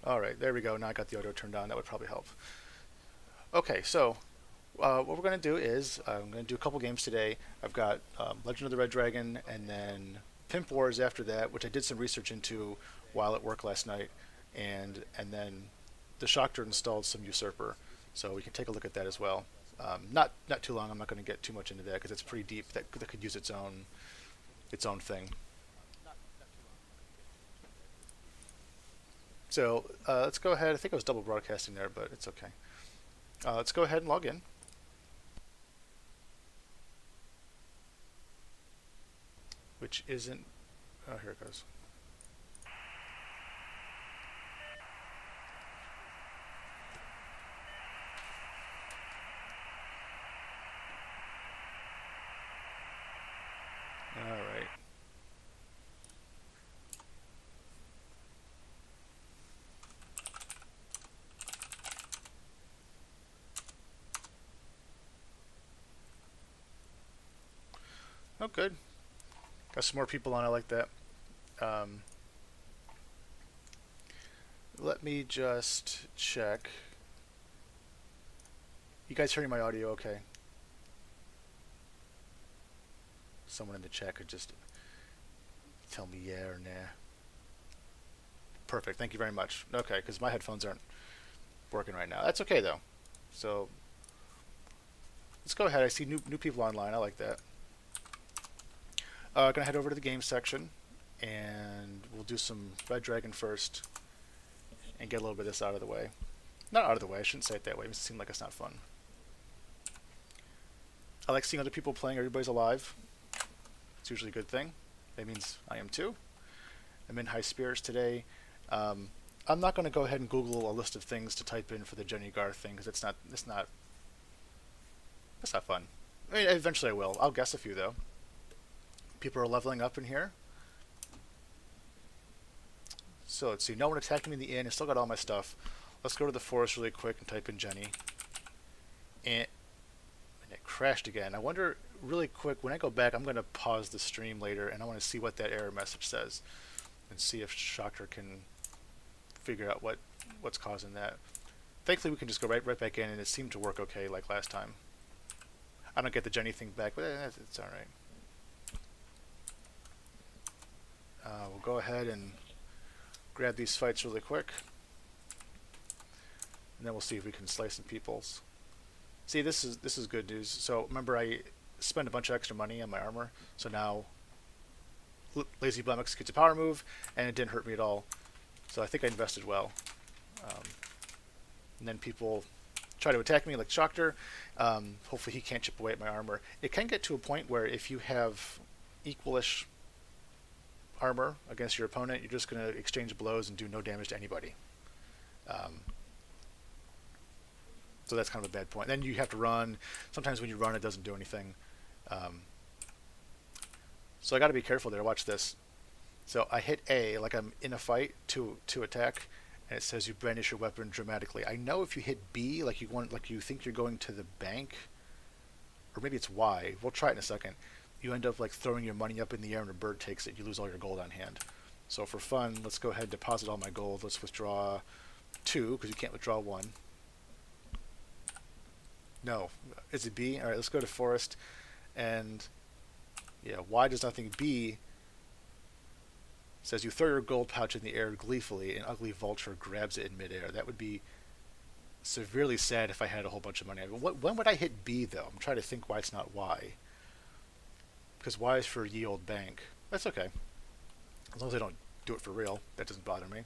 All right, there we go. Now I got the audio turned on. That would probably help. Okay, so what we're going to do is I'm going to do a couple games today. I've got Legend of the Red Dragon and then Pimp Wars after that, which I did some research into while at work last night, and then the Shocker installed some Usurper, so we can take a look at that as well. Not too long. I'm not going to get too much into that because it's pretty deep. That could use its own thing. So let's go ahead. I think I was double broadcasting there, but it's okay. Let's go ahead and log in, which isn't. Oh, here it goes. All right. Oh, good. Got some more people on. I like that. Um, Let me just check. You guys hearing my audio okay? Someone in the chat could just tell me yeah or nah. Perfect. Thank you very much. Okay, because my headphones aren't working right now. That's okay though. So let's go ahead. I see new people online. I like that. Gonna head over to the game section, and we'll do some Red Dragon first, and get a little bit of this out of the way. Not out of the way. I shouldn't say it that way. It makes it seem like it's not fun. I like seeing other people playing. Everybody's alive. It's usually a good thing. That means I am too. I'm in high spirits today. I'm not going to go ahead and Google a list of things to type in for the Jenny Gar thing because that's not fun. I mean, eventually I will. I'll guess a few though. People are leveling up in here. So let's see. No one attacked me in the inn. I still got all my stuff. Let's go to the forest really quick and type in Jenny. And it crashed again. I wonder, really quick, when I go back, I'm going to pause the stream later, and I want to see what that error message says, and see if Shocker can figure out what's causing that. Thankfully, we can just go right back in, and it seemed to work okay like last time. I don't get the Jenny thing back, but it's all right. We'll go ahead and grab these fights really quick, and then we'll see if we can slice some peoples. See, this is good news. So remember, I spent a bunch of extra money on my armor, so now Lazy Blem executes a power move, and it didn't hurt me at all. So I think I invested well. And then people try to attack me like Shocker. Hopefully he can't chip away at my armor. It can get to a point where if you have equalish armor against your opponent, you're just going to exchange blows and do no damage to anybody. So that's kind of a bad point. Then you have to run. Sometimes when you run, it doesn't do anything. So I got to be careful there. Watch this. So I hit A like I'm in a fight to attack, and it says you brandish your weapon dramatically. I know if you hit B like you think you're going to the bank, or maybe it's Y. We'll try it in a second. You end up like throwing your money up in the air and a bird takes it. You lose all your gold on hand. So for fun, let's go ahead and deposit all my gold. Let's withdraw 2 because you can't withdraw 1. No, is it B? All right, let's go to forest, and yeah, Y does nothing. B says you throw your gold pouch in the air gleefully, an ugly vulture grabs it in midair. That would be severely sad if I had a whole bunch of money. When would I hit B though? I'm trying to think why it's not Y. Because Y is for ye old bank. That's okay. As long as I don't do it for real, that doesn't bother me.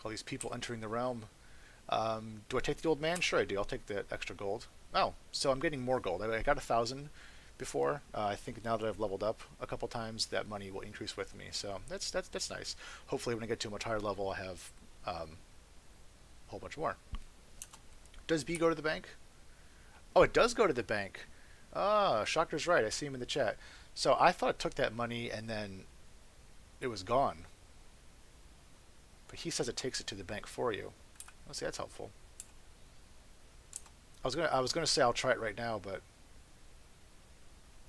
All these people entering the realm. Do I take the old man? Sure I do. I'll take that extra gold. Oh, so I'm getting more gold. I got 1,000 before. I think now that I've leveled up a couple times, that money will increase with me. So that's nice. Hopefully when I get to a much higher level, I have a whole bunch more. Does B go to the bank? Oh, it does go to the bank. Ah, Shocker's right. I see him in the chat. So I thought it took that money and then it was gone. But he says it takes it to the bank for you. Let's see, that's helpful. I was gonna say I'll try it right now, but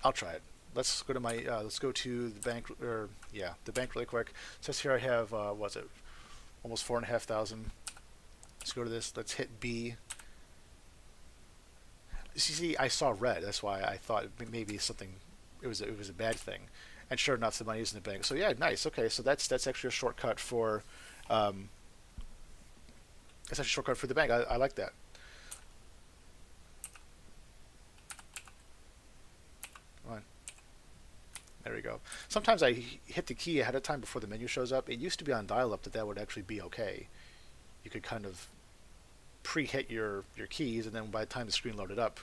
I'll try it. let's go to my let's go to the bank, or yeah, the bank really quick. It says here I have what's it, almost 4,500. Let's go to this. Let's hit B. See, I saw red. That's why I thought maybe something. It was a bad thing, and sure enough, the money is in the bank. So yeah, nice. Okay, so that's actually a shortcut for. That's actually a shortcut for the bank. I like that. Come on. There we go. Sometimes I hit the key ahead of time before the menu shows up. It used to be on dial-up that would actually be okay. You could kind of pre-hit your keys, and then by the time the screen loaded up,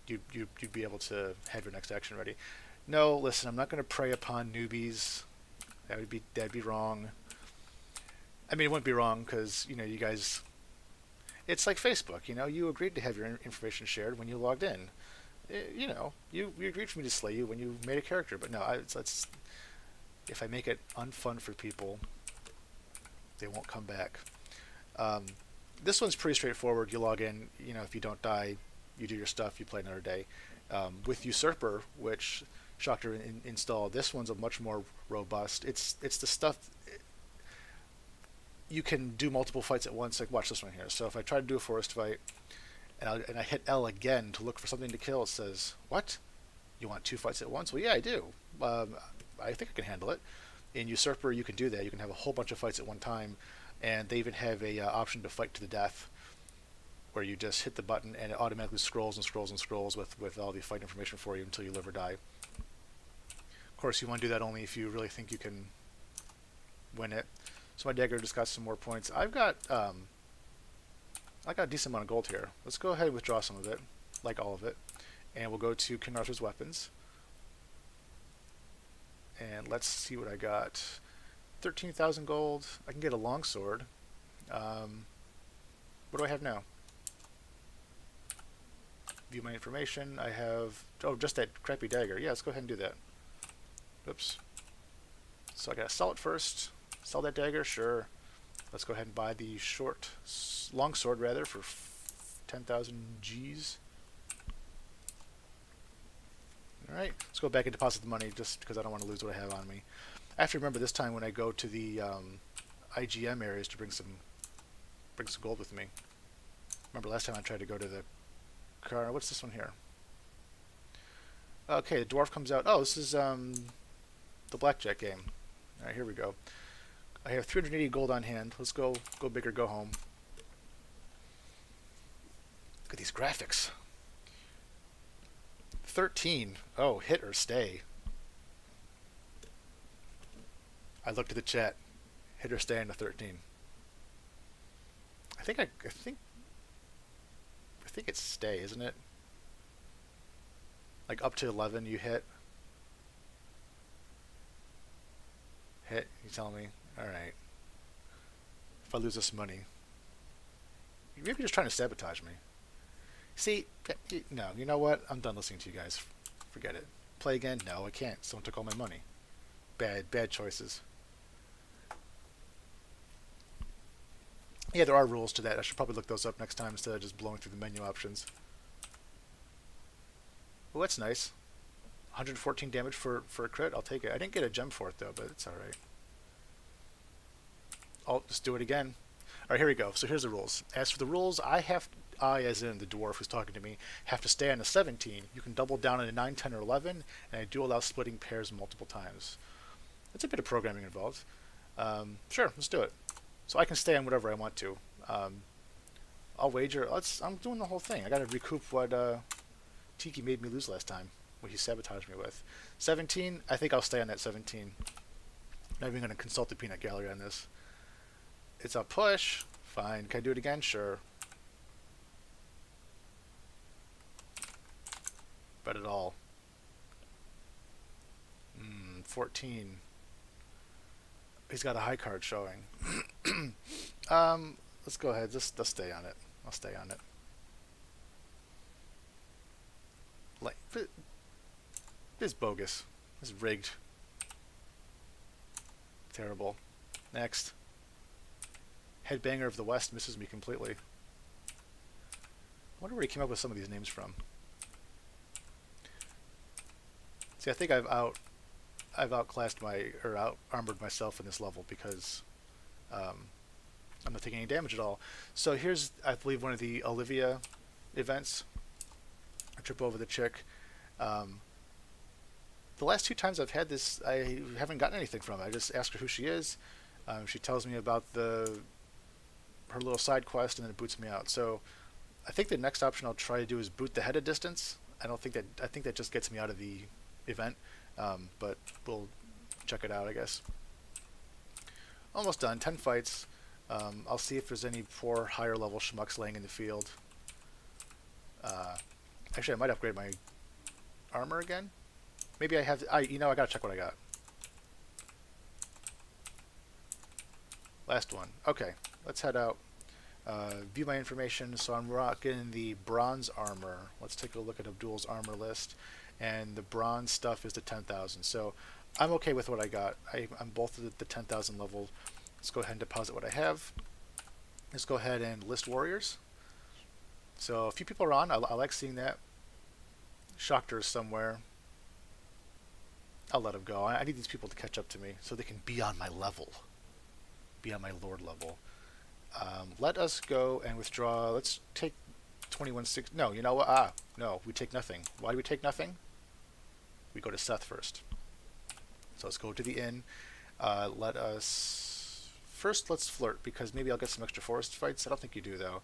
you'd be able to have your next action ready. No, listen, I'm not going to prey upon newbies. That'd be wrong. I mean, it wouldn't be wrong because you guys. It's like Facebook. You agreed to have your information shared when you logged in. You agreed for me to slay you when you made a character, but no, if I make it unfun for people, they won't come back. This one's pretty straightforward. You log in, if you don't die, you do your stuff, you play another day. With Usurper, which Shocker installed, this one's a much more robust. It's the stuff. You can do multiple fights at once. Like, watch this one here. So if I try to do a forest fight, and I hit L again to look for something to kill, it says, what? You want 2 fights at once? Well, yeah, I do. I think I can handle it. In Usurper, you can do that. You can have a whole bunch of fights at one time, and they even have a option to fight to the death, where you just hit the button and it automatically scrolls and scrolls and scrolls with all the fight information for you until you live or die. Of course, you want to do that only if you really think you can win it. So my dagger just got some more points. I got a decent amount of gold here. Let's go ahead and withdraw some of it, like all of it, and we'll go to King Arthur's weapons. And let's see what I got. 13,000 gold. I can get a longsword. What do I have now? View my information. I have just that crappy dagger. Yeah, let's go ahead and do that. Oops. So I gotta sell it first. Sell that dagger, sure. Let's go ahead and buy the longsword rather for 10,000 G's. All right, let's go back and deposit the money just because I don't want to lose what I have on me. I have to remember this time when I go to the IGM areas to bring some gold with me. Remember last time I tried to go to the car. What's this one here? Okay, the dwarf comes out. Oh, this is the Blackjack game. All right, here we go. I have 380 gold on hand. Let's go big or go home. Look at these graphics. 13. Oh, hit or stay. I looked at the chat. Hit or stay on the 13. I think it's stay, isn't it? Like up to 11 you hit. Hit, you tell me? Alright. If I lose this money. Maybe you're just trying to sabotage me. See, no, you know what? I'm done listening to you guys. Forget it. Play again? No, I can't. Someone took all my money. Bad choices. Yeah, there are rules to that. I should probably look those up next time instead of just blowing through the menu options. Well, that's nice. 114 damage for a crit. I'll take it. I didn't get a gem for it, though, but it's alright. I'll just do it again. Alright, here we go. So here's the rules. As for the rules, I, as in the dwarf who's talking to me, have to stay on a 17. You can double down on a 9, 10, or 11, and I do allow splitting pairs multiple times. That's a bit of programming involved. Sure, let's do it. So I can stay on whatever I want to. I'll wager. I'm doing the whole thing. I got to recoup what Tiki made me lose last time, what he sabotaged me with. 17, I think I'll stay on that 17. Not even going to consult the peanut gallery on this. It's a push. Fine. Can I do it again? Sure. Bet it all. 14. He's got a high card showing. Let's go ahead. Let's stay on it. I'll stay on it. This is bogus. This is rigged. Terrible. Next. Headbanger of the West misses me completely. I wonder where he came up with some of these names from. See, I think I've outclassed out armored myself in this level because um, I'm not taking any damage at all. So here's, I believe, one of the Olivia events. I trip over the chick. Um, the last two times I've had this, I haven't gotten anything from it. I just ask her who she is. She tells me about her little side quest, and then it boots me out. So I think the next option I'll try to do is boot the head a distance. I think that just gets me out of the event, but we'll check it out, I guess. Almost done. 10 fights. I'll see if there's any poor higher level schmucks laying in the field. Actually, I might upgrade my armor again. Maybe I have. I gotta check what I got. Last one. Okay, let's head out. View my information. So I'm rocking the bronze armor. Let's take a look at Abdul's armor list, and the bronze stuff is the 10,000. So I'm okay with what I got. I'm both at the 10,000 level. Let's go ahead and deposit what I have. Let's go ahead and list warriors. So a few people are on. I like seeing that. Shockter is somewhere. I'll let him go. I need these people to catch up to me so they can be on my level. Be on my lord level. Let us go and withdraw. Let's take 21.6. No, you know what? No, we take nothing. Why do we take nothing? We go to Seth first. So let's go to the inn. Let's flirt, because maybe I'll get some extra forest fights. I don't think you do, though.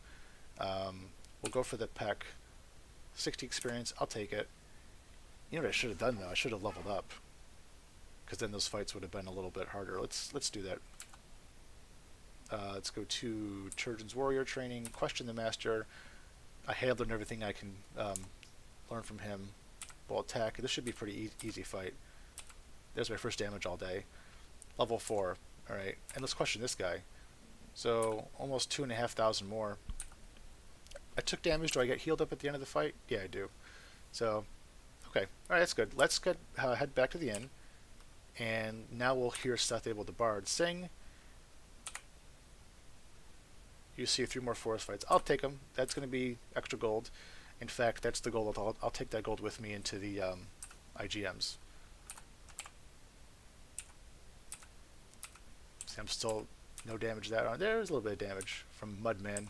We'll go for the peck. 60 experience. I'll take it. You know what I should have done, though? I should have leveled up, because then those fights would have been a little bit harder. Let's do that. Let's go to Turgeon's Warrior Training. Question the Master. I have learned everything I can learn from him. We'll attack. This should be a pretty easy fight. There's my first damage all day. Level 4. Alright, and let's question this guy. So, almost 2,500 more. I took damage. Do I get healed up at the end of the fight? Yeah, I do. So, okay. Alright, that's good. Let's head back to the inn. And now we'll hear Seth Abel the Bard sing. You see 3 more forest fights. I'll take them. That's going to be extra gold. In fact, that's the gold. I'll take that gold with me into the IGMs. See, I'm still no damage that on. There's a little bit of damage from Mudman,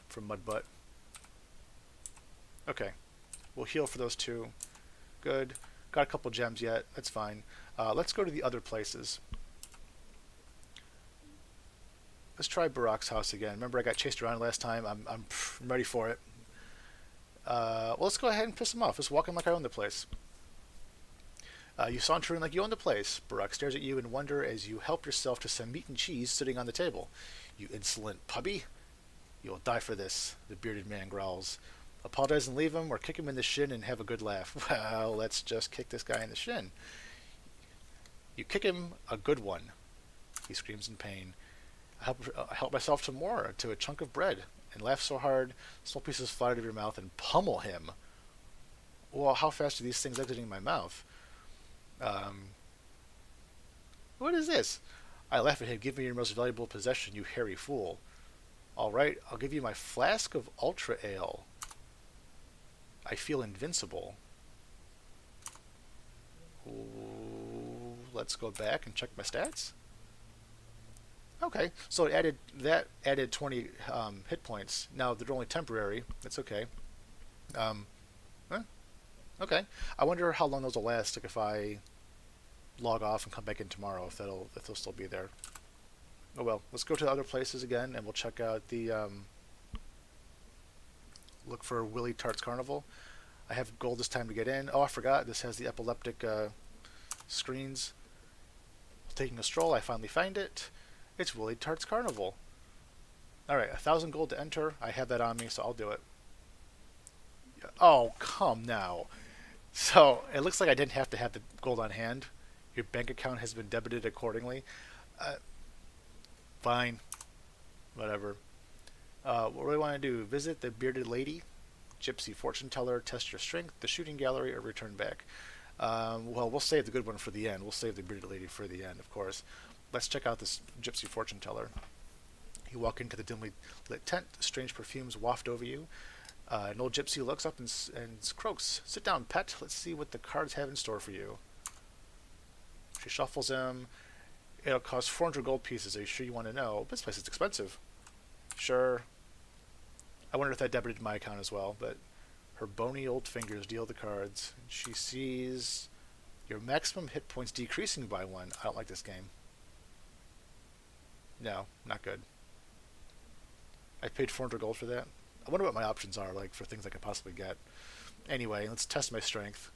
from Mudbutt. Okay, we'll heal for those 2. Good. Got a couple gems yet. That's fine. Let's go to the other places. Let's try Barak's house again. Remember, I got chased around last time. I'm ready for it. Well, let's go ahead and piss him off. Let's walk him like I own the place. You saunter in like you own the place. Barak stares at you in wonder as you help yourself to some meat and cheese sitting on the table. You insolent puppy. You will die for this, the bearded man growls. Apologize and leave him, or kick him in the shin and have a good laugh. Well, let's just kick this guy in the shin. You kick him a good one. He screams in pain. I help myself to a chunk of bread, and laugh so hard, small pieces fly out of your mouth and pummel him. Well, how fast are these things exiting my mouth? What is this? I laugh at him. Give me your most valuable possession, you hairy fool. All right, I'll give you my flask of ultra ale. I feel invincible. Ooh, let's go back and check my stats. Okay, so it added 20 hit points. Now they're only temporary. That's okay. Okay. I wonder how long those will last. Like if I log off and come back in tomorrow, if they'll still be there. Oh well. Let's go to the other places again, and we'll check out the look for Willy Tarts Carnival. I have gold this time to get in. Oh, I forgot. This has the epileptic screens. Taking a stroll, I finally find it. It's Willy Tarts Carnival. Alright, 1,000 gold to enter. I have that on me, so I'll do it. Oh, come now. So, it looks like I didn't have to have the gold on hand. Your bank account has been debited accordingly. Fine. Whatever. What do I want to do? Visit the bearded lady, gypsy fortune teller, test your strength, the shooting gallery, or return back. Well, we'll save the good one for the end. We'll save the bearded lady for the end, of course. Let's check out this gypsy fortune teller. You walk into the dimly lit tent. Strange perfumes waft over you. An old gypsy looks up and croaks, "Sit down, pet. Let's see what the cards have in store for you." She shuffles them. "It'll cost 400 gold pieces. Are you sure you want to know? This place is expensive." "Sure." I wonder if that debited my account as well, but her bony old fingers deal the cards. She sees your maximum hit points decreasing by 1. I don't like this game. No, not good. I paid 400 gold for that. I wonder what my options are, like, for things I could possibly get. Anyway, let's test my strength.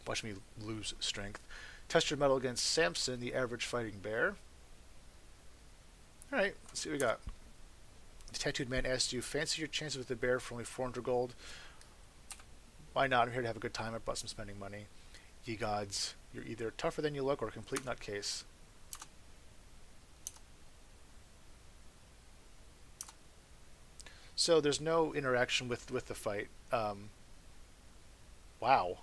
Watch me lose strength. Test your mettle against Samson, the average fighting bear. Alright, let's see what we got. The tattooed man asks you, "Fancy your chances with the bear for only 400 gold?" Why not? I'm here to have a good time. I brought some spending money. Ye gods, you're either tougher than you look or a complete nutcase. So there's no interaction with the fight. Wow.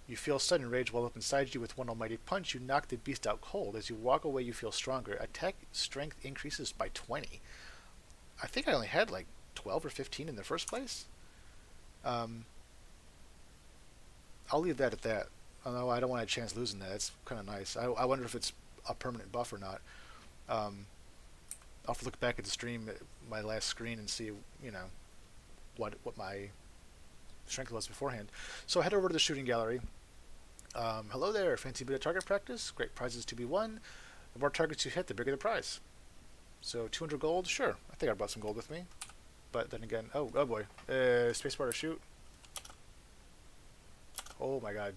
You feel sudden rage well up inside you. With one almighty punch, you knock the beast out cold. As you walk away, you feel stronger. Attack strength increases by 20. I think I only had like 12 or 15 in the first place. I'll leave that at that. Although I don't want a chance losing that. It's kind of nice. I wonder if it's a permanent buff or not. I'll have to look back at the stream, at my last screen, and see, what my strength was beforehand. So I head over to the shooting gallery. Hello there. Fancy bit of target practice? Great prizes to be won. The more targets you hit, the bigger the prize. So 200 gold? Sure. I think I brought some gold with me. But then again, oh boy. Spacebar to shoot. Oh my god.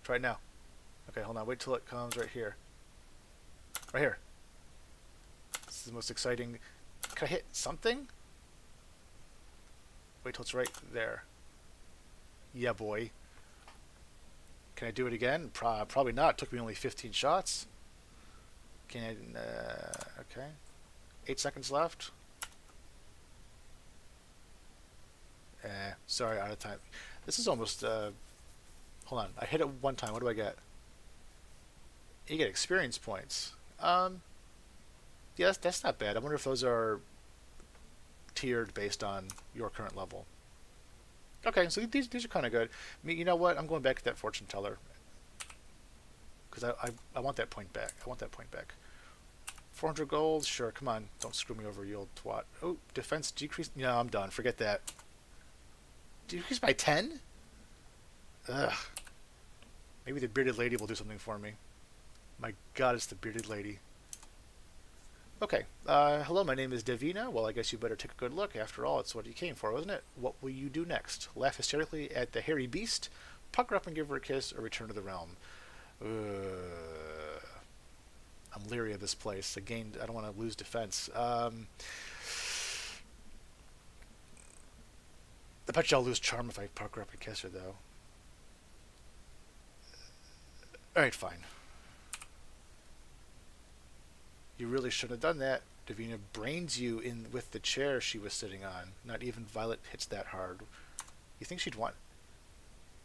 Try it now. Okay, hold on. Wait till it comes right here. Right here. This is the most exciting. Can I hit something? Wait till it's right there. Yeah, boy. Can I do it again? Probably not. It took me only 15 shots. Can I... okay. 8 seconds left. Sorry, out of time. This is almost... hold on. I hit it one time. What do I get? You get experience points. Yes, that's not bad. I wonder if those are tiered based on your current level. Okay, so these are kind of good. I mean, you know what? I'm going back to that fortune teller because I want that point back. I want that point back. 400 gold, sure. Come on, don't screw me over, you old twat. Oh, defense decreased. No, I'm done. Forget that. Decreased by 10? Ugh. Maybe the bearded lady will do something for me. My God, it's the bearded lady. Okay. Hello, my name is Davina. Well, I guess you better take a good look. After all, it's what you came for, wasn't it? What will you do next? Laugh hysterically at the hairy beast? Pucker up and give her a kiss? Or return to the realm? I'm leery of this place. Again, I don't want to lose defense. I bet you I'll lose charm if I pucker up and kiss her, though. Alright, fine. You really shouldn't have done that. Davina brains you in with the chair she was sitting on. Not even Violet hits that hard. You think she'd want...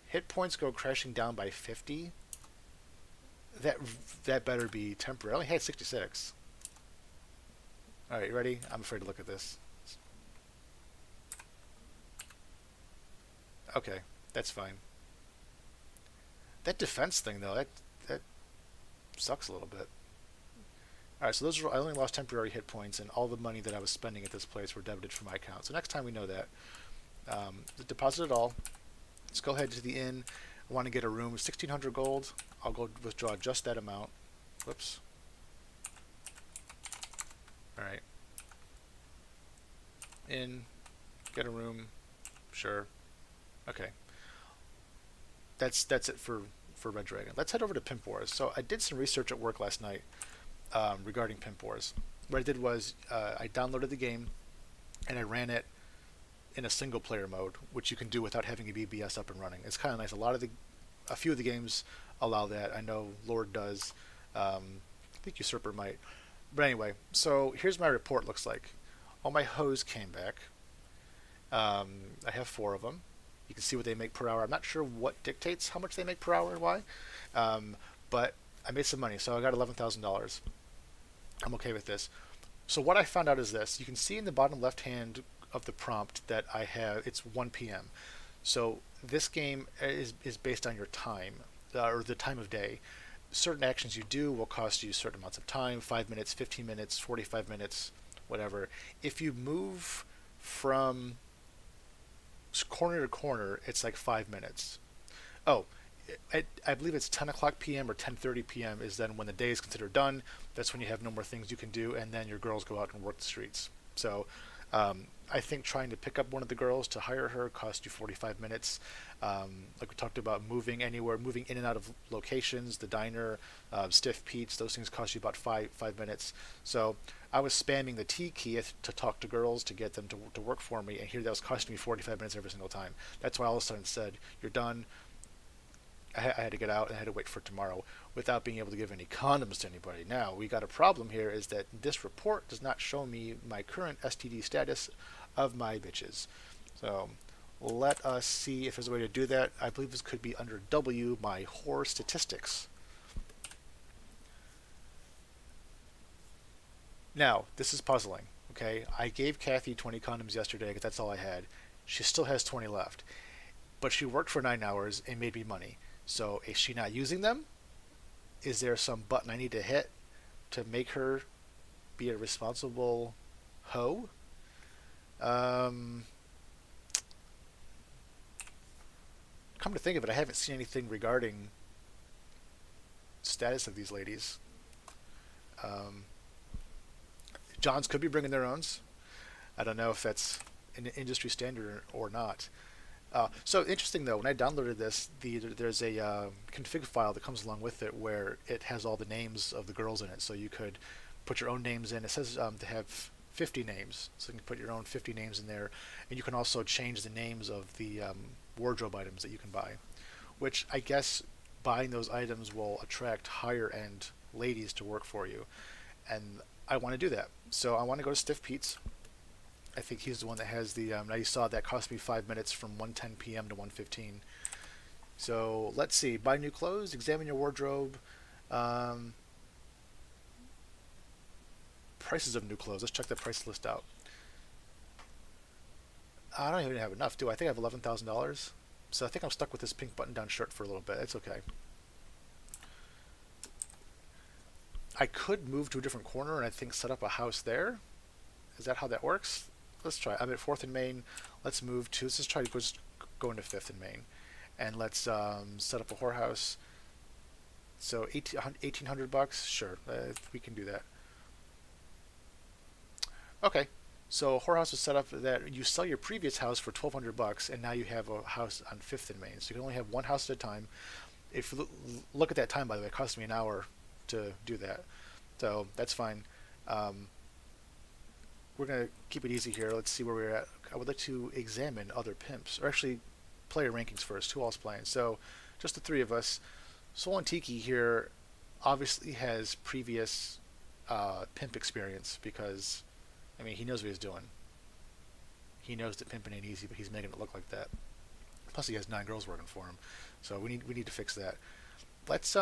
Hit points go crashing down by 50? That better be temporary. I only had 66. Alright, you ready? I'm afraid to look at this. Okay, that's fine. That defense thing, though, that sucks a little bit. Alright, so I only lost temporary hit points, and all the money that I was spending at this place were debited from my account. So next time we know that. Deposit it all. Let's go ahead to the inn. I want to get a room. 1,600 gold. I'll go withdraw just that amount. Whoops. Alright. Inn. Get a room. Sure. Okay. That's it for Red Dragon. Let's head over to Pimp Wars. So I did some research at work last night regarding Pimp Wars. What I did was I downloaded the game and I ran it in a single player mode, which you can do without having a BBS up and running. It's kind of nice. A few of the games allow that. I know Lord does. I think Usurper might. But anyway, so here's my report looks like. All my hoes came back. I have 4 of them. You can see what they make per hour. I'm not sure what dictates how much they make per hour and why. But I made some money, so I got $11,000. I'm okay with this. So what I found out is this. You can see in the bottom left-hand of the prompt that I have. It's 1 p.m. So this game is based on your time or the time of day. Certain actions you do will cost you certain amounts of time: 5 minutes, 15 minutes, 45 minutes, whatever. If you move from corner to corner, it's like 5 minutes. Oh, I believe it's 10 o'clock p.m. or 10:30 p.m. is then when the day is considered done. That's when you have no more things you can do, and then your girls go out and work the streets. So I think trying to pick up one of the girls to hire her cost you 45 minutes. Like we talked about, moving anywhere, moving in and out of locations, the diner, Stiff Pete's, those things cost you about five minutes. So I was spamming the T key to talk to girls to get them to work for me, and here that was costing me 45 minutes every single time. That's why all of a sudden it said, "You're done." I had to get out and I had to wait for tomorrow without being able to give any condoms to anybody. Now, we got a problem here is that this report does not show me my current STD status of my bitches. So let us see if there's a way to do that. I believe this could be under W, my whore statistics. Now, this is puzzling, okay? I gave Kathy 20 condoms yesterday because that's all I had. She still has 20 left. But she worked for 9 hours and made me money. So is she not using them? Is there some button I need to hit to make her be a responsible hoe? Come to think of it, I haven't seen anything regarding status of these ladies. Johns could be bringing their owns. I don't know if that's an industry standard or not. So interesting though, when I downloaded this, there's a config file that comes along with it where it has all the names of the girls in it. So you could put your own names in. It says to have 50 names, so you can put your own 50 names in there, and you can also change the names of the wardrobe items that you can buy, which I guess buying those items will attract higher end ladies to work for you, and I want to do that. So I want to go to Stiff Pete's. I think he's the one that has the. Now you saw that cost me 5 minutes from 1:10 p.m. to 1:15. So let's see. Buy new clothes. Examine your wardrobe. Prices of new clothes. Let's check the price list out. I don't even have enough, do I? I think I have $11,000. So I think I'm stuck with this pink button-down shirt for a little bit. It's okay. I could move to a different corner and I think set up a house there. Is that how that works? Let's try. I'm at 4th and Main. Let's move to. Let's just try to just go into 5th and Main, and let's set up a whorehouse. So 1,800 bucks. Sure, we can do that. Okay. So whorehouse is set up that you sell your previous house for 1,200 bucks, and now you have a house on 5th and Main. So you can only have one house at a time. If you look at that time, by the way, it cost me an hour to do that. So that's fine. We're going to keep it easy here. Let's see where we're at. I would like to examine other pimps, or actually player rankings first. Who all's playing? So just the three of us. Sol and Tiki here obviously has previous pimp experience because, I mean, he knows what he's doing. He knows that pimping ain't easy, but he's making it look like that. Plus he has 9 girls working for him. So we need to fix that. Let's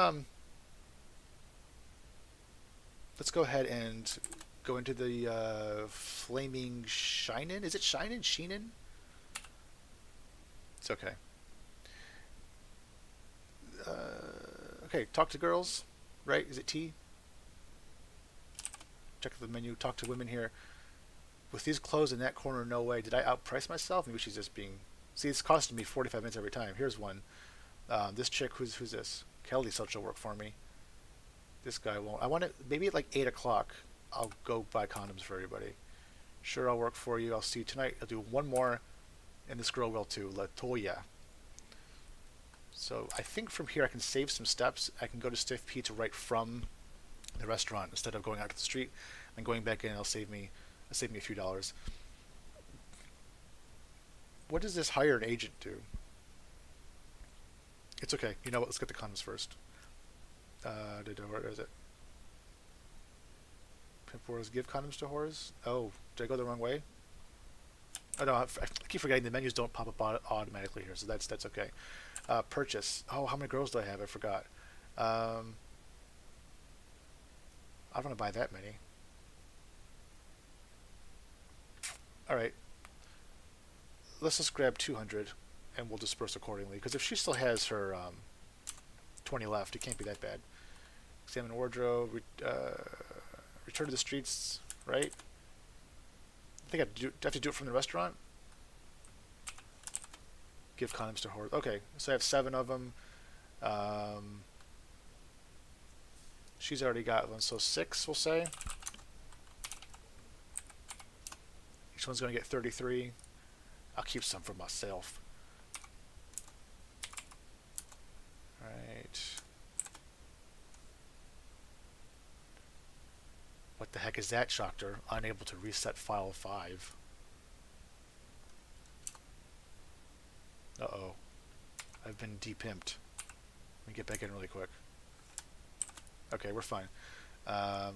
go ahead and go into the Flaming Shinin. Is it Shinin? Shinin? It's okay. Okay, talk to girls, right? Is it T? Check the menu, talk to women here. With these clothes in that corner, no way. Did I outprice myself? Maybe she's just being... See, it's costing me 45 minutes every time. Here's one. This chick, who's this? Kelly said she'll work for me. This guy won't. I want to... Maybe at like 8 o'clock, I'll go buy condoms for everybody. Sure, I'll work for you. I'll see you tonight. I'll do one more, and this girl will too. Latoya. So I think from here I can save some steps. I can go to Stiff Pizza right from the restaurant instead of going out to the street and going back in. It'll save me a few dollars. What does this hire an agent do? It's okay. You know what? Let's get the condoms first. Where is it? Pimp Wars give condoms to whores? Oh, did I go the wrong way? Oh no, I keep forgetting the menus don't pop up automatically here, so that's okay. Purchase. Oh, how many girls do I have? I forgot. I don't want to buy that many. Alright. let's just grab 200, and we'll disperse accordingly. Because if she still has her 20 left, it can't be that bad. Examine wardrobe. Return to the streets. Right. I think I have to do it from the restaurant. Give condoms to horse. Okay, so I have 7 of them. She's already got one, so 6, we'll say. Each one's going to get 33. I'll keep some for myself. Alright. What the heck is that, Schocter? Unable to reset file 5. Uh-oh. I've been depimped. Let me get back in really quick. Okay, we're fine. Alright,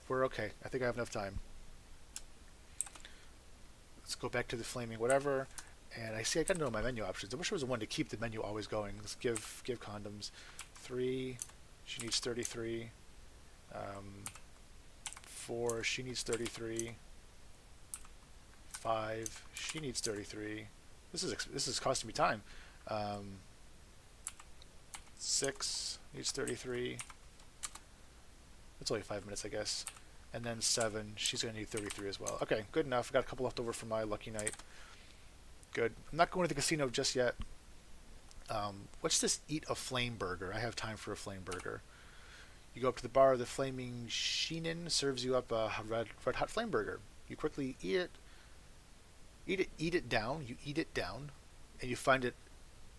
we're okay. I think I have enough time. Let's go back to the flaming whatever. And I see I got to know my menu options. I wish there was one to keep the menu always going. Let's give condoms 3. She needs 33. 4. She needs 33. 5. She needs 33. This is costing me time. 6 needs 33. It's only 5 minutes, I guess. And then 7. She's going to need 33 as well. Okay, good enough. Got a couple left over for my lucky night. Good. I'm not going to the casino just yet. What's this eat a flame burger? I have time for a flame burger. You go up to the bar. The flaming Sheenan serves you up a red hot flame burger. You quickly eat it. Eat it down. You eat it down, and you find it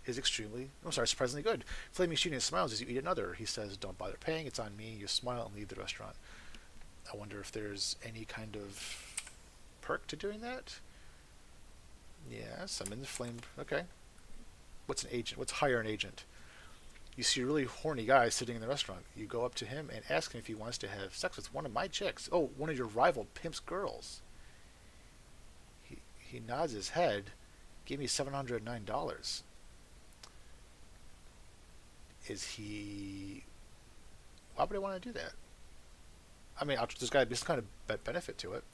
is surprisingly good. Flaming Sheenan smiles as you eat another. He says, "Don't bother paying. It's on me." You smile and leave the restaurant. I wonder if there's any kind of perk to doing that. Yes, I'm in the flame. Okay. What's an agent? What's hire an agent? You see a really horny guy sitting in the restaurant. You go up to him and ask him if he wants to have sex with one of my chicks. Oh, one of your rival pimp's girls. He nods his head. Give me $709. Is he... Why would I want to do that? I mean, there's got to be some kind of benefit to it.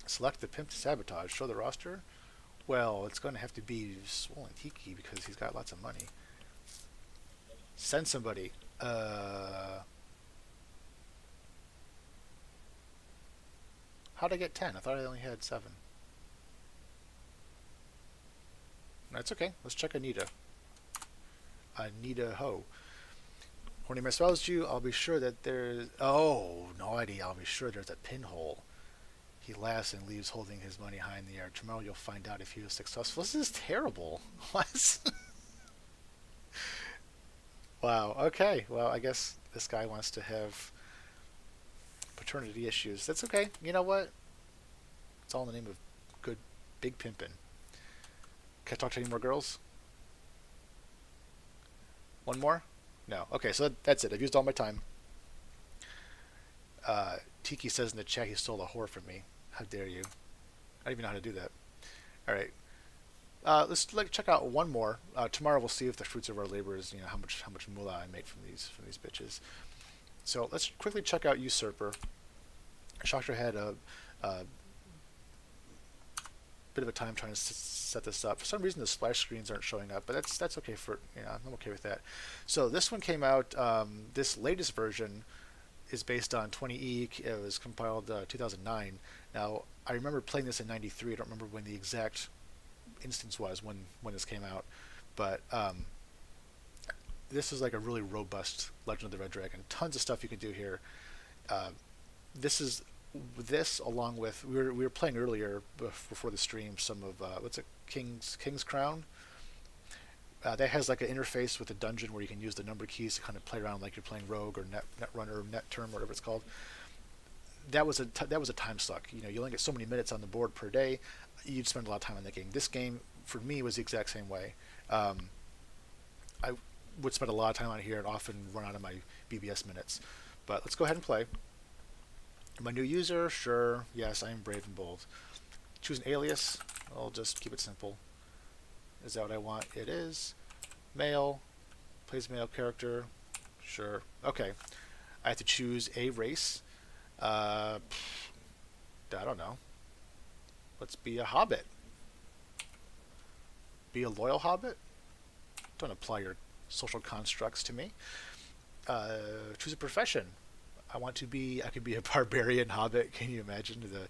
Select the pimp to sabotage. Show the roster. Well, it's going to have to be Swollen Tiki because he's got lots of money. Send somebody. How'd I get 10? I thought I only had 7. That's okay. Let's check Anita. Anita Ho. When he espoused you, I'll be sure that there's... Oh, naughty. I'll be sure there's a pinhole. He laughs and leaves holding his money high in the air. Tomorrow you'll find out if he was successful. This is terrible. What? Wow. Okay. Well, I guess this guy wants to have paternity issues. That's okay. You know what? It's all in the name of good big pimpin'. Can I talk to any more girls? One more? No. Okay, so that's it. I've used all my time. Tiki says in the chat he stole a whore from me. How dare you? I don't even know how to do that. All right. Let's check out one more. Tomorrow we'll see if the fruits of our labor is, how much moolah I make from these bitches. So let's quickly check out Usurper. Schocter had a bit of a time trying to set this up. For some reason the splash screens aren't showing up, but that's okay for I'm okay with that. So this one came out. This latest version is based on 20E. It was compiled 2009. Now I remember playing this in '93. I don't remember when the exact instance was when this came out, but this is like a really robust Legend of the Red Dragon. Tons of stuff you can do here. This along with we were playing earlier before the stream some of what's it, King's Crown. That has like an interface with a dungeon where you can use the number keys to kind of play around like you're playing Rogue or Netrunner or Netterm, whatever it's called. That was a time suck. You only get so many minutes on the board per day. You'd spend a lot of time on that game. This game for me was the exact same way. I would spend a lot of time on here and often run out of my BBS minutes. But let's go ahead and play. Am I a new user? Sure. Yes, I am brave and bold. Choose an alias. I'll just keep it simple. Is that what I want? It is. Male. Plays male character. Sure. Okay. I have to choose a race. I don't know. Let's be a hobbit. Be a loyal hobbit? Don't apply your social constructs to me. Choose a profession. I could be a barbarian hobbit. Can you imagine the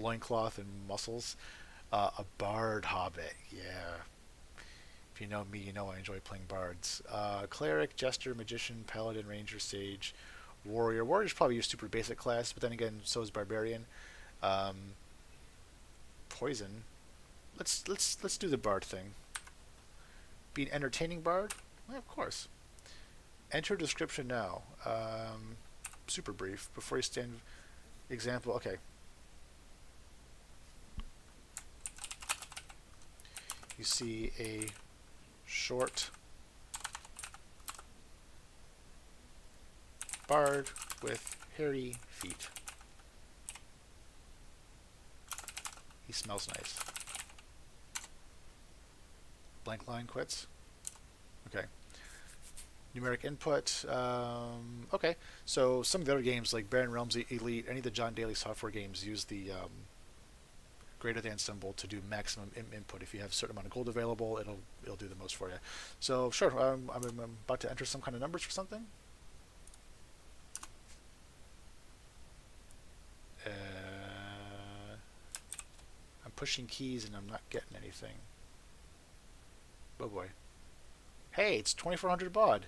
loincloth and muscles? A bard hobbit. Yeah. If you know me, you know I enjoy playing bards. Cleric, jester, magician, paladin, ranger, sage, warrior. Warrior's probably your super basic class, but then again, so is barbarian. Poison. Let's do the bard thing. Be an entertaining bard? Well, of course. Enter description now. Super brief. Before you stand, example. Okay. You see a short bard with hairy feet. He smells nice. Blank line quits. Okay. Numeric input. Okay. So some of the other games like Barren Realms Elite, any of the John Daly software games use the greater than symbol to do maximum input. If you have a certain amount of gold available, it'll do the most for you. So sure, I'm about to enter some kind of numbers for something. I'm pushing keys and I'm not getting anything. Oh boy. Hey, it's 2,400 baud.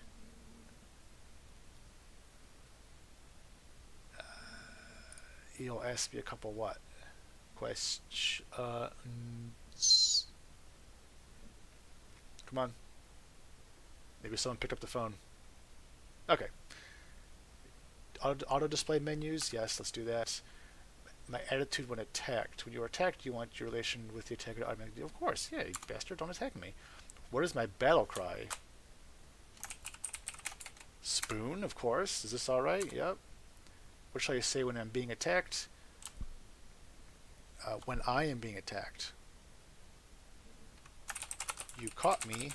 He'll ask me a couple what? Questions. Come on. Maybe someone picked up the phone. Okay. Auto display menus. Yes, let's do that. My attitude when attacked. When you're attacked, you want your relation with the attacker to automatically. Of course, yeah, you bastard, don't attack me. What is my battle cry? Spoon, of course. Is this alright? Yep. What shall I say when I'm being attacked? When I am being attacked. You caught me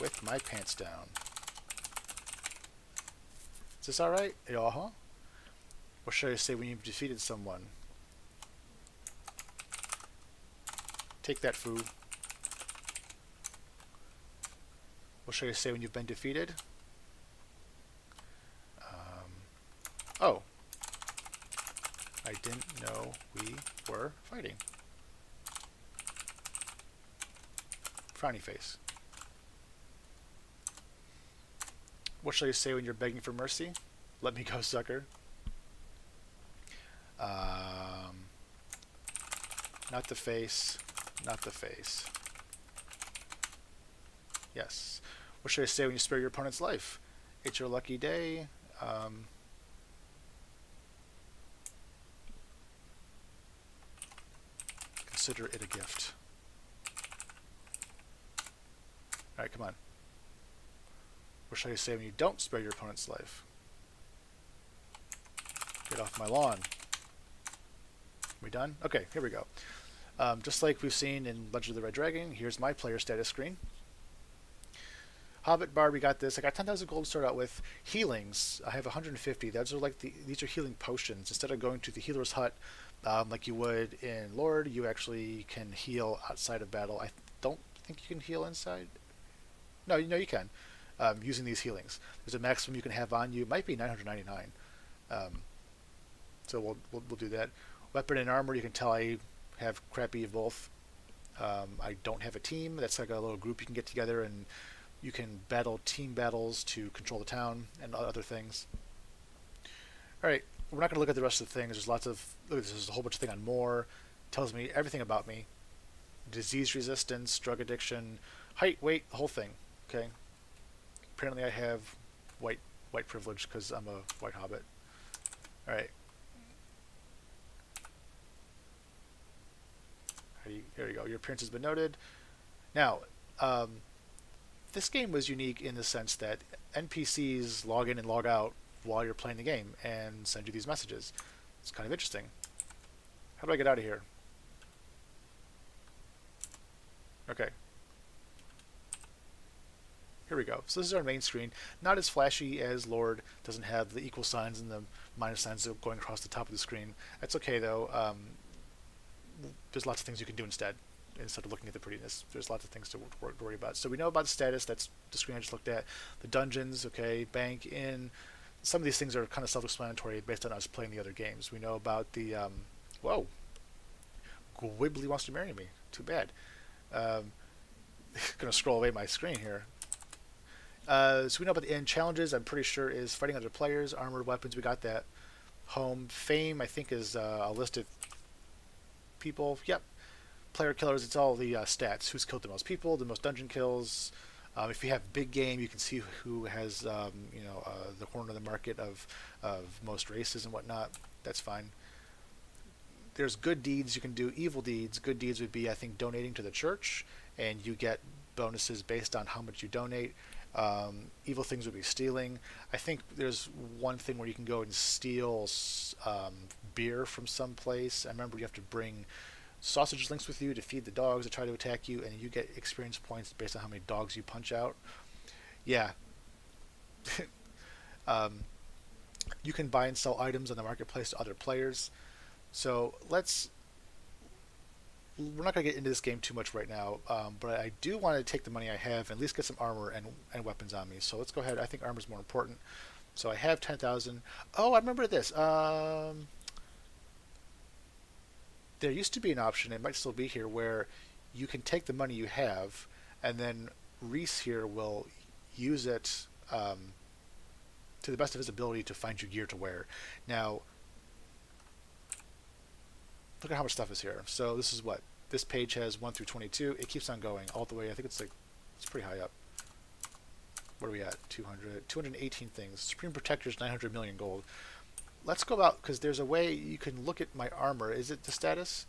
with my pants down. Is this alright? Uh-huh. What should I say when you've defeated someone? Take that, foo. What should I say when you've been defeated? Oh. I didn't know we were fighting. Frowny face. What shall you say when you're begging for mercy? Let me go, sucker. Not the face. Not the face. Yes. What should I say when you spare your opponent's life? It's your lucky day. Consider it a gift. Alright, come on. What should I say when you don't spare your opponent's life? Get off my lawn. We done? Okay, here we go. Just like we've seen in Legend of the Red Dragon, here's my player status screen. Hobbit Bard, we got this. I got 10,000 gold to start out with. Healings, I have 150. Those are like these are healing potions. Instead of going to the healer's hut like you would in Lord, you actually can heal outside of battle. I don't think you can heal inside. No, you can. Using these healings. There's a maximum you can have on you. It might be 999. So we'll do that. Weapon and armor, you can tell I have crappy of both. I don't have a team. That's like a little group you can get together and you can battle team battles to control the town and other things. Alright, we're not going to look at the rest of the things. There's lots of... Look at this. There's a whole bunch of things on more. Tells me everything about me. Disease resistance, drug addiction, height, weight, the whole thing. Okay? Apparently I have white privilege because I'm a white hobbit. Alright. There you go. Your appearance has been noted. Now, this game was unique in the sense that NPCs log in and log out while you're playing the game and send you these messages. It's kind of interesting. How do I get out of here? Okay. Here we go. So this is our main screen. Not as flashy as Lord. Doesn't have the equal signs and the minus signs going across the top of the screen. That's okay though. there's lots of things you can do instead of looking at the prettiness. There's lots of things to worry about. So we know about the status. That's the screen I just looked at. The dungeons, okay, bank, inn. Some of these things are kind of self-explanatory based on us playing the other games. We know about the whoa, Wibbly wants to marry me. Too bad. Gonna scroll away my screen here. So we know about the inn. Challenges, I'm pretty sure, is fighting other players. Armored weapons, we got that. Home. Fame, I think, is a list of people. Yep. Player killers, it's all the stats. Who's killed the most people, the most dungeon kills. If you have big game, you can see who has the horn of the market of most races and whatnot. That's fine. There's good deeds you can do. Evil deeds. Good deeds would be, I think, donating to the church, and you get bonuses based on how much you donate. Evil things would be stealing. I think there's one thing where you can go and steal beer from some place. I remember you have to bring sausage links with you to feed the dogs that try to attack you, and you get experience points based on how many dogs you punch out. Yeah. You can buy and sell items on the marketplace to other players. So we're not going to get into this game too much right now, but I do want to take the money I have and at least get some armor and weapons on me. So let's go ahead. I think armor is more important. So I have 10,000. Oh, I remember this. There used to be an option, it might still be here, where you can take the money you have, and then Reese here will use it to the best of his ability to find you gear to wear. Now, look at how much stuff is here. So this is what? This page has 1 through 22. It keeps on going all the way. I think it's pretty high up. What are we at? 218 things. Supreme Protectors, 900 million gold. Let's go out, because there's a way you can look at my armor. Is it the status?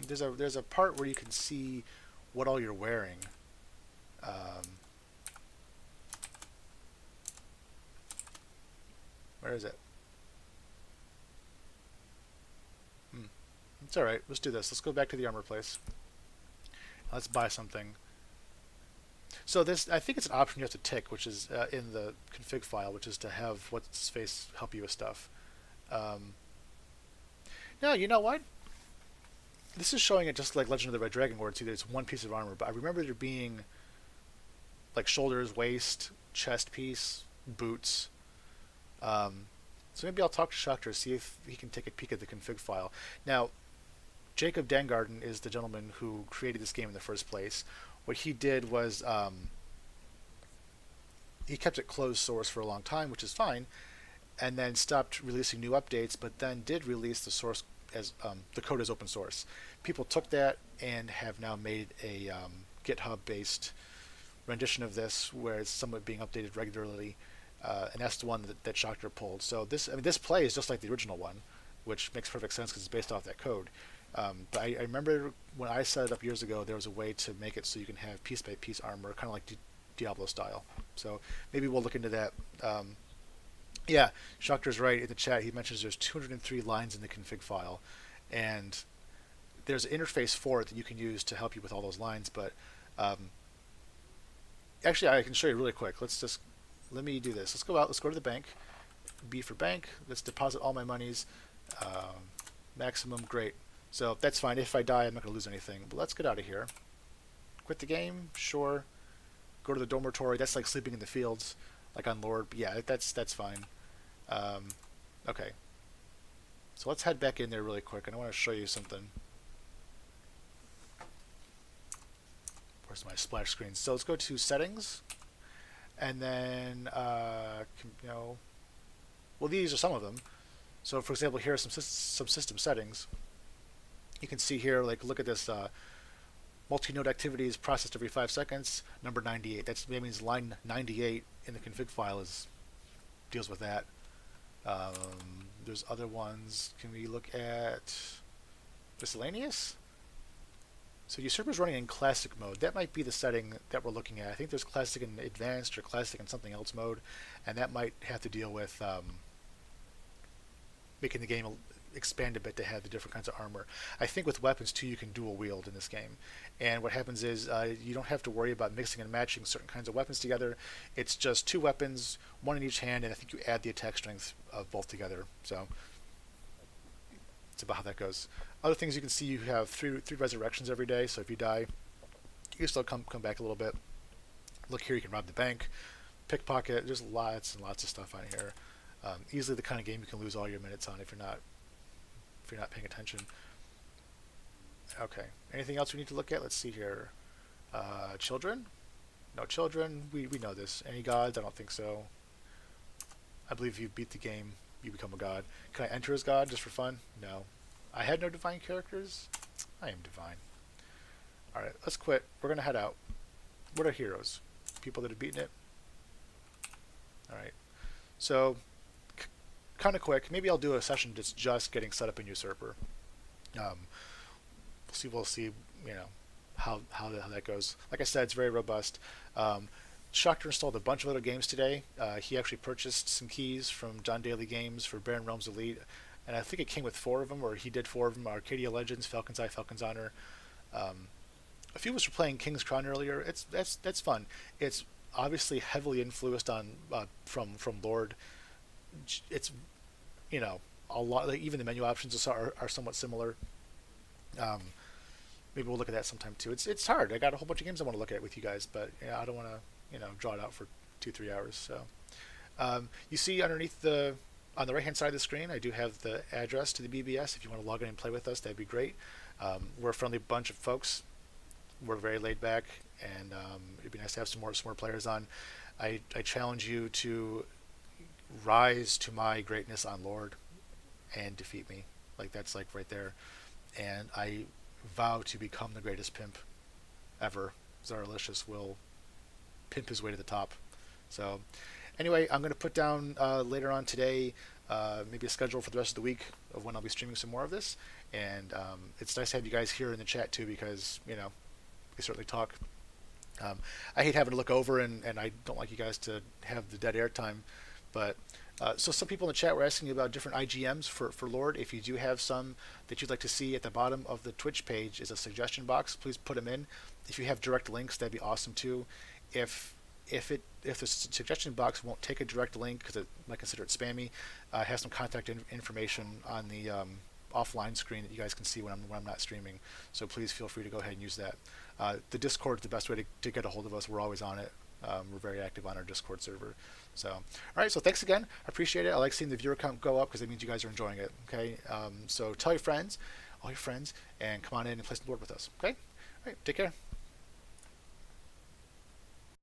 There's a part where you can see what all you're wearing. Where is it? It's alright. Let's do this. Let's go back to the armor place. Let's buy something. So this, I think it's an option you have to tick, which is in the config file, which is to have what's face help you with stuff. No, you know what? This is showing it just like Legend of the Red Dragon, where it's either it's one piece of armor, but I remember there being like shoulders, waist, chest piece, boots. So maybe I'll talk to Schacter, see if he can take a peek at the config file. Now, Jacob Dangarden is the gentleman who created this game in the first place. What he did was he kept it closed source for a long time, which is fine, and then stopped releasing new updates, but then did release the source as the code as open source. People took that and have now made a GitHub-based rendition of this, where it's somewhat being updated regularly, and that's the one that Schacter pulled. So this play is just like the original one, which makes perfect sense because it's based off that code. But I remember when I set it up years ago, there was a way to make it so you can have piece-by-piece armor, kind of like Diablo style. So maybe we'll look into that. Yeah, Schachter's right in the chat. He mentions there's 203 lines in the config file, and there's an interface for it that you can use to help you with all those lines. But actually, I can show you really quick. Let me do this. Let's go out. Let's go to the bank. B for bank. Let's deposit all my monies. Maximum. Great. So that's fine. If I die, I'm not going to lose anything. But let's get out of here. Quit the game? Sure. Go to the dormitory. That's like sleeping in the fields, like on Lord. Yeah, that's fine. Okay. So let's head back in there really quick, and I want to show you something. Where's my splash screen? So let's go to settings, and then well, these are some of them. So for example, here are some system settings. You can see here, like, look at this. Multi-node activities processed every 5 seconds. Number 98. That means line 98 in the config file deals with that. There's other ones. Can we look at miscellaneous? So Usurper's running in classic mode. That might be the setting that we're looking at. I think there's classic and advanced or classic and something else mode, and that might have to deal with making the game expand a bit to have the different kinds of armor. I think with weapons too, you can dual wield in this game, and what happens is you don't have to worry about mixing and matching certain kinds of weapons together. It's just 2 weapons, one in each hand, and I think you add the attack strength of both together. So That's about how that goes. Other things you can see, you have three resurrections every day. So if you die, you can still come back a little bit. Look here, you can rob the bank, pickpocket. There's lots and lots of stuff on here. Easily the kind of game you can lose all your minutes on if you're not paying attention. Okay. Anything else we need to look at? Let's see here. Children? No children. We know this. Any gods? I don't think so. I believe if you beat the game, you become a god. Can I enter as god just for fun? No. I had no divine characters. I am divine. Alright, let's quit. We're going to head out. What are heroes? People that have beaten it? Alright. So, kind of quick. Maybe I'll do a session that's just getting set up in Usurper. We'll see, you know, how that goes. Like I said, it's very robust. Shocker installed a bunch of other games today. He actually purchased some keys from John Daly Games for Baron Realms Elite, and I think it came with 4 of them, or he did 4 of them. Arcadia Legends, Falcon's Eye, Falcon's Honor. A few of us were playing King's Crown earlier. That's fun. It's obviously heavily influenced on from Lord. It's, you know, a lot. Like, even the menu options are somewhat similar. Maybe we'll look at that sometime too. It's hard. I got a whole bunch of games I want to look at with you guys, but yeah, I don't want to draw it out for 2-3 hours. So you see underneath on the right hand side of the screen, I do have the address to the BBS. If you want to log in and play with us, that'd be great. We're a friendly bunch of folks. We're very laid back, and it'd be nice to have some more players on. I challenge you to rise to my greatness on Lord and defeat me. Like, that's like right there. And I vow to become the greatest pimp ever. Zaralicious will pimp his way to the top. So anyway, I'm going to put down later on today maybe a schedule for the rest of the week of when I'll be streaming some more of this. And it's nice to have you guys here in the chat too, because, you know, we certainly talk. I hate having to look over, and I don't like you guys to have the dead air time. But so some people in the chat were asking about different IGMs for Lord. If you do have some that you'd like to see, at the bottom of the Twitch page is a suggestion box. Please put them in. If you have direct links, that'd be awesome too. If the suggestion box won't take a direct link because it might consider it spammy, have some contact information on the offline screen that you guys can see when I'm not streaming. So please feel free to go ahead and use that. The Discord is the best way to get a hold of us. We're always on it. We're very active on our Discord server. So, all right. So thanks again. I appreciate it. I like seeing the viewer count go up because it means you guys are enjoying it. Okay. So tell your friends, all your friends, and come on in and play some board with us. Okay. All right. Take care.